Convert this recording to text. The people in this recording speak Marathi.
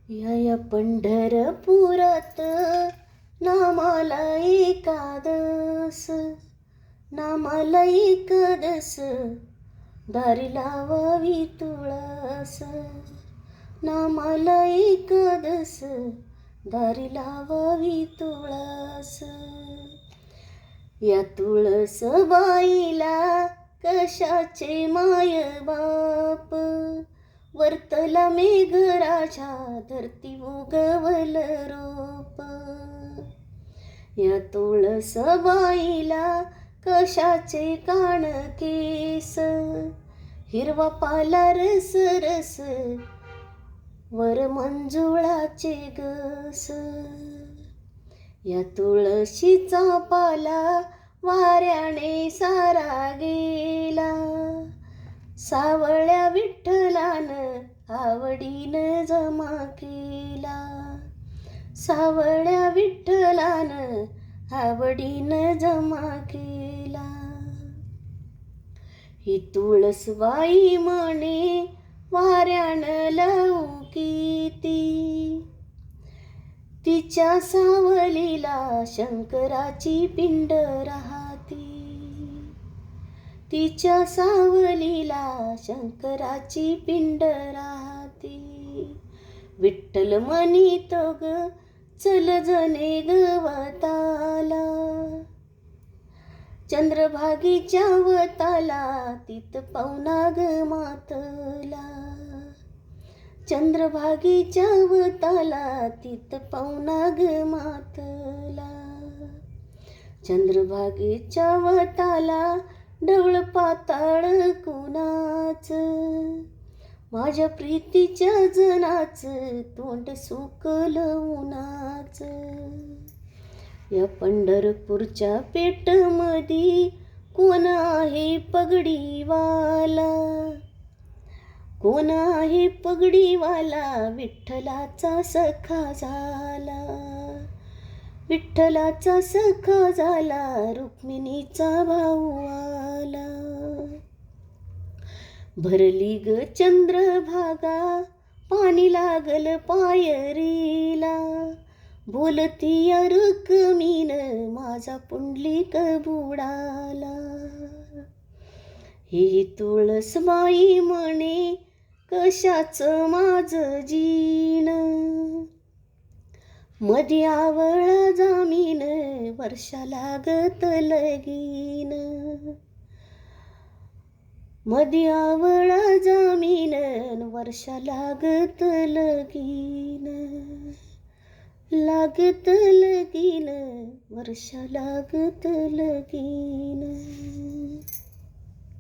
या पंढरपुरात नामाला एकादस, नामाला एकादस, दारी लावावी तुळस, नामाला एकादस, दारी लावावी तुळस. या तुळस बाईला कशाचे माय बाप, वर्तला मेघराजा धरती उगवल रोप. या तुळस बाईला कशाचे कान केस, हिरवा पाला रस रस, वर मंजुळाचे गस. या तुळशीचा पाला वाऱ्याने सारा गेला, सावळ्या विठ्ठलानं आवडीनं जमा केला, सावळ्या विठ्ठलानं आवडीनं जमा केला. ही तुळसबाई म्हणे वाऱ्यानं लौकिती, तिच्या सावलीला शंकराची पिंड राहती, तिच्या सावलीला शंकराची पिंड राहती. विठ्ठल म्हणितो ग चल जने गवताला, चंद्रभागीच्या वताला तित पाहुणा ग मातला, चंद्रभागीच्या वताला तित पाहुणा ग मातला. चंद्रभागेच्या वताला ढवळ पाताळ कुणाच, माझ्या प्रीतीच्या जनाच तोंड सुकल उन्हाच. या पंढरपूरच्या पेठमधी कोण आहे पगडीवाला, कोण आहे पगडीवाला, विठ्ठलाचा सखा झाला, विठ्ठलाचा सखा झाला, रुक्मिणीचा भाऊ आला. भरली ग चंद्रभागा पाणी लागल पायरीला, बोलती रुक्मिण माझा पुंडलिक बुडाला. ही तुळसबाई म्हणे कशाचं माझं जीण, मध्ये आवळा जामीन वर्षा लागत लगीन, मध्ये आवळा जामीन वर्षा लागत लगीन, लागत लगीन वर्षा लागत लगीन.